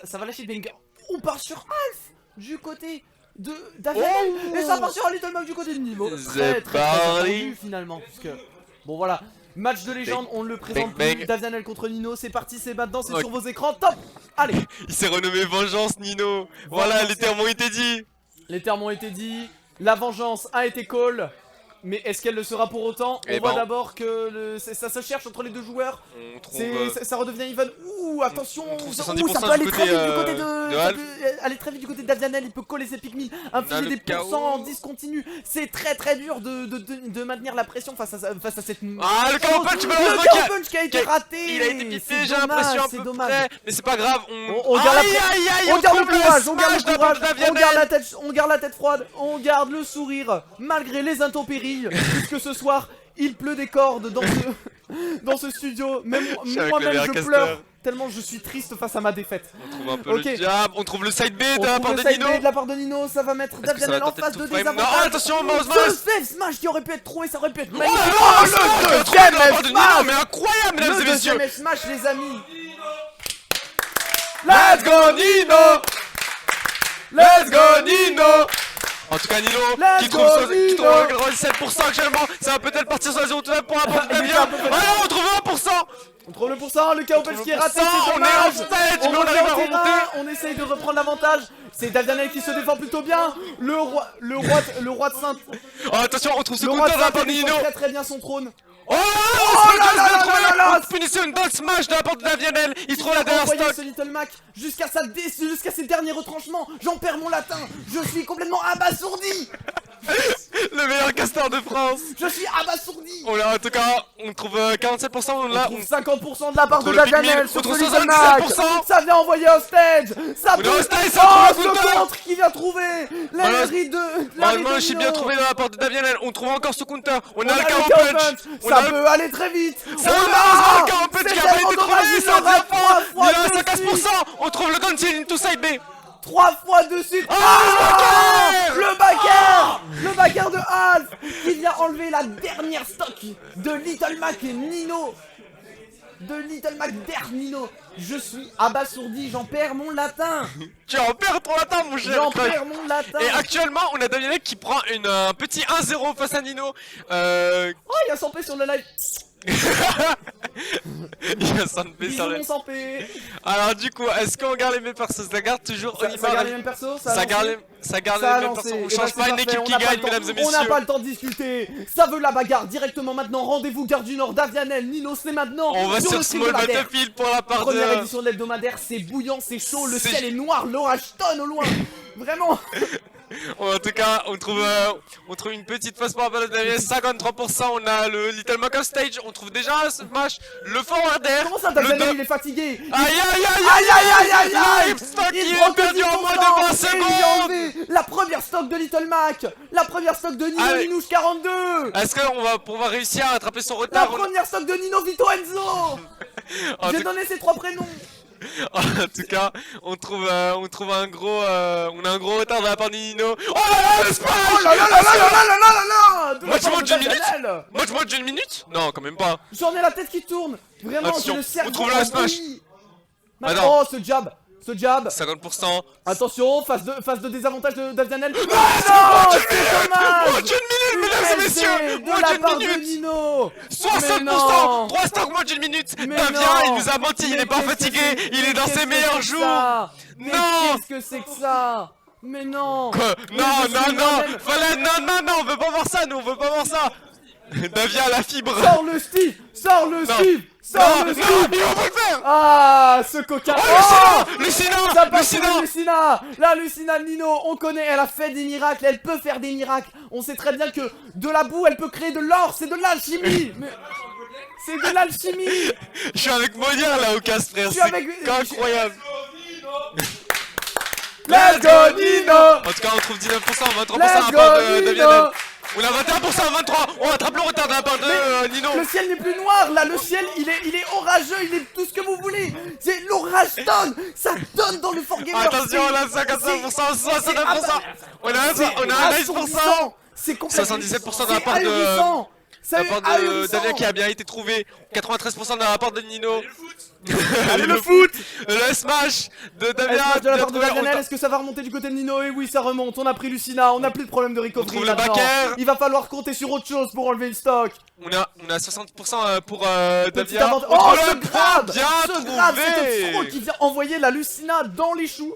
ça va lâcher Banger. On part sur Alf du côté de Davianel. Et ça part sur un Little Mac du côté de Nino. Très attendu finalement. Puisque, bon voilà, match de légende, on le présente plus. Davianel contre Nino, c'est parti, c'est maintenant, c'est sur vos écrans. Top. Allez. Il s'est renommé Vengeance Nino. Voilà, les termes ont été dit. Les termes ont été dits. La vengeance a été call. Mais est-ce qu'elle le sera pour autant? On voit d'abord que ça se cherche entre les deux joueurs. Ça redevient even. Ouh, attention. Ça peut aller très vite du côté aller très vite du côté de Davianel. Il peut coller ses Pikmin, infliger des pourcents en discontinu. C'est très dur de maintenir la pression face à cette. Ah, le KO punch, le KO punch qui a été raté. Il a été pipé, j'ai l'impression un peu près. Mais c'est pas grave. On garde le courage, on garde la tête froide, on garde le sourire malgré les intempéries. Puisque ce soir, il pleut des cordes dans ce studio. Même moi-même, je pleure tellement je suis triste face à ma défaite. On trouve un peu le jab, on trouve le side B de la part de Nino. Ça va mettre Davianel en face de désavantage. Non, attention, mouse smash qui aurait pu être trop et ça aurait pu être magnifique. Oh, le deuxième smash, mais incroyable, mesdames et messieurs. Le deuxième smash, les amis. Let's go, Nino. Let's go, Nino. En tout cas, Nino qui trouve 7% actuellement. Ça va peut-être partir sur la 0 tout de même pour un point de Davien. Ah non, on trouve 1%. On trouve le pourcent, le KO punch qui est raté. On est off stage, mais on arrive à remonter. On essaye de reprendre l'avantage. C'est Davianel qui se défend plutôt bien. Le roi de Sainte. Oh, attention, on trouve ce counter de la part de Nino. Très bien son trône. Oh là là, punition dans le smash de la part de Davianel. Il trouve la dernière stock. Ce Little Mac jusqu'à ses derniers retranchements. J'en perds mon latin. Je suis complètement abasourdi. Le meilleur caster de France. Je suis abasourdi. Oh là, en tout cas, on trouve 47% là. On trouve 50% de la part de Davianel sur ce Little Mac. Ça vient envoyer au stage. Ça peut. Oh, ce contre qui vient trouver la mairie de. Normalement, j'ai bien trouvé dans la part de Davianel. On trouve encore ce counter. On a le KO punch. Ça peut aller très vite. Ça va, le KO punch qui a pas été trouvé. Ça va pas. Il a 115%. On trouve le cancel into side B. 3 fois de suite. Le backer de Alf qui vient enlever la dernière stock de Little Mac et Nino. Nino. Je suis abasourdi, j'en perds mon latin. Tu en perds ton latin, mon cher. J'en perds mon latin. Et actuellement, on a Davianel qui prend un petit 1-0 face à Nino. Oh, il y a 100 P sur le live. Il y a 100 P sur le live. Alors du coup, est-ce qu'on garde les mêmes persos? Ça garde toujours ça garde les mêmes persos. Ça garde les mêmes persos. On change pas une équipe qui gagne, mesdames et messieurs. On n'a pas le temps de discuter. Ça veut la bagarre directement maintenant. Rendez-vous Gare du Nord, Davianel, Nino, c'est maintenant. On va sur Small Battlefield pour la part de... Première édition de l'hebdomadaire, c'est bouillant, c'est chaud, le ciel est noir, l'orage tonne au loin. Vraiment. En tout cas, on trouve une petite phase par rapport à Davianel, 53%. On a le Little Mac off stage. On trouve déjà un smash. Le forward air. Comment ça, Davianel, il est fatigué? Aïe. Il est perdu en moins de 20 secondes. La première stock de Little Mac. La première stock de Nino Minouche 42. Est-ce qu'on va pouvoir réussir à rattraper son retard? La première stock de Nino Vito Enzo. J'ai donné ses 3 prénoms. En tout cas, on trouve un gros, on a un gros retard de la part de Nino. Oh là là, le smash! Oh là là. Match d'une minute? Non, quand même pas. J'en ai la tête qui tourne. Vraiment, c'est le cerveau. On trouve le smash. Oh, ce jab. 50%. Attention, phase de désavantage de Davianel. Non, c'est dommage. Moins d'une minute, mesdames et messieurs. De la part de Nino. 60%. 3 stocks, moins d'une minute. Davien, il nous a menti, il est pas fatigué. Il est dans ses meilleurs jours. Non. Qu'est-ce que c'est que ça? Mais non. Non, on veut pas voir ça, nous, on veut pas voir ça. Davien, la fibre. Sors le Steve. Non, il va pas le faire. Ah, ce coquin. Lucina. La Lucina de Nino, on connaît, elle a fait des miracles, elle peut faire des miracles. On sait très bien que de la boue, elle peut créer de l'or, c'est de l'alchimie. C'est de l'alchimie. Je suis avec Molière là au casse, frère, c'est incroyable. Let's go Nino. En tout cas, on trouve 19%, 23% à la part de Davianel. On a 21% à 23. On rattrape le retard de la part de Nino. Le ciel n'est plus noir là, le ciel il est orageux, il est tout ce que vous voulez. C'est l'orage tonne, ça donne dans le Fort Gamer. Attention, on a 55%, 69%. On a un 10%. C'est complètement 77% de la part de... C'est la part de Damien qui a bien été trouvée. 93% de la part de Nino. Allez le foot. Le smash de Damien. Smash de la part de Davianel, est-ce que ça va remonter du côté de Nino? Et oui, ça remonte, on a pris Lucina, on n'a plus de problème de recovery. On trouve le backer. Il va falloir compter sur autre chose pour enlever le stock. On a 60% pour Petit Damien. oh, ce grab! Bien Ce grab, c'était trouvé. Fro qui vient envoyer la Lucina dans les choux.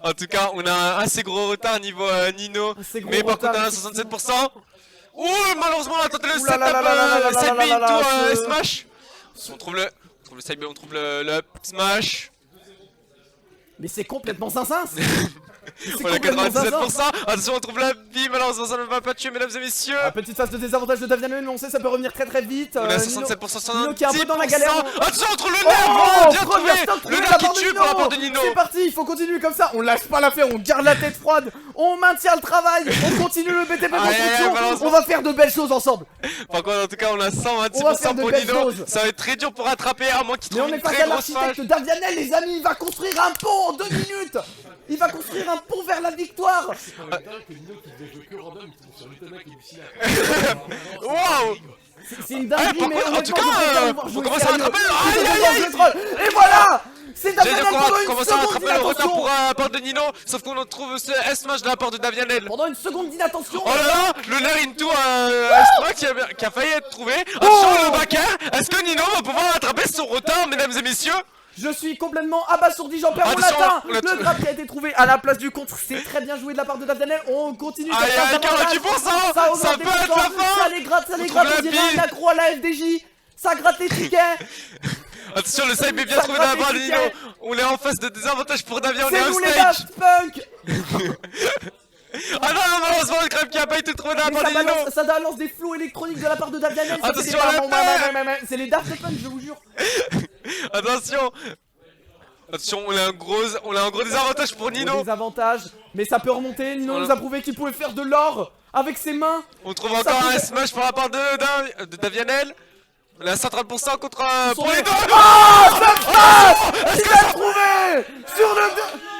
En tout cas, on a un assez gros retard niveau Nino. Mais par contre, on a 67%. Ouh, malheureusement, on a tenté le setup to smash. On trouve le side B, on trouve le smash. Mais c'est complètement sincin. On a 97%. Attention, on trouve la vie. Malheureusement, ça ne va pas tuer, mesdames et messieurs. Petite phase de désavantage de Davianel, mais on sait ça peut revenir très très vite. On a 67% sur Nino qui est un peu dans la galère. Attention, on trouve le nerf. Bien trouvé. Le nerf qui tue par rapport de Nino. C'est parti, il faut continuer comme ça. On lâche pas l'affaire, on garde la tête froide. On maintient le travail. On continue le BTP construction. On va faire de belles choses ensemble. Par contre, en tout cas, on a 126% pour Nino. Ça va être très dur pour rattraper, à moins qu'il trouve une très grosse phase. Mais on est face à l'architecte Davianel, les amis. Il va construire un pont en 2 minutes. Il va construire un pont vers la victoire. Waouh. C'est une dinguerie, mais en tout cas, on commence à rattraper. Aïe aïe aïe. Et voilà. C'est Davianel pendant une commence à rattraper le retard seconde pour la part de Nino. Sauf qu'on trouve ce S-Smash de la part de Davianel. Pendant une seconde d'inattention. Oh là là, le nerf into S-Smash qui a failli être trouvé. Attention, le backer. Est-ce que Nino va pouvoir rattraper son retard, mesdames et messieurs? Je suis complètement abasourdi, j'en perds mon latin. Le grab qui a été trouvé à la place du contre, c'est très bien joué de la part de Davianel. On continue. Aïe aïe, 48%. Ça peut être la fin. Ça les gratte, on dirait un accro à la FDJ. Ça gratte les tickets. Attention, le side est bien trouvé de la part de Nino. On est en face de désavantage pour Damien, on est C'est au nous les stage. Daft Punk. Ah non, malheureusement, le crème qui a pas été trouvé de la part de Nino. Ça balance des flots électroniques de la part de Davianel. Attention, c'est les Daft Punk, je vous jure. Attention. Attention, on a un gros désavantage pour Nino. Désavantage, mais ça peut remonter. Nino nous a prouvé qu'il pouvait faire de l'or avec ses mains. On trouve encore un smash par la part de Davianel. On a 130% contre pour les deux. Oh, ça passe. Il l'a trouvé sur le...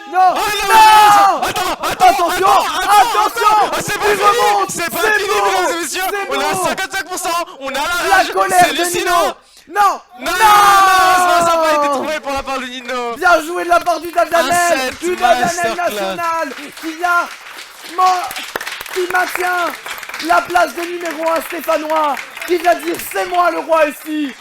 Non, non. Attention. C'est pas fini, mesdames et messieurs. On a 55%. On a la rage. Colère de Nino. Non, ça n'a pas été trouvé pour la part de Nino. Bien joué de la part du Davianel. Du Davianel national qui maintient la place de numéro 1 stéphanois, qui vient dire c'est moi le roi ici.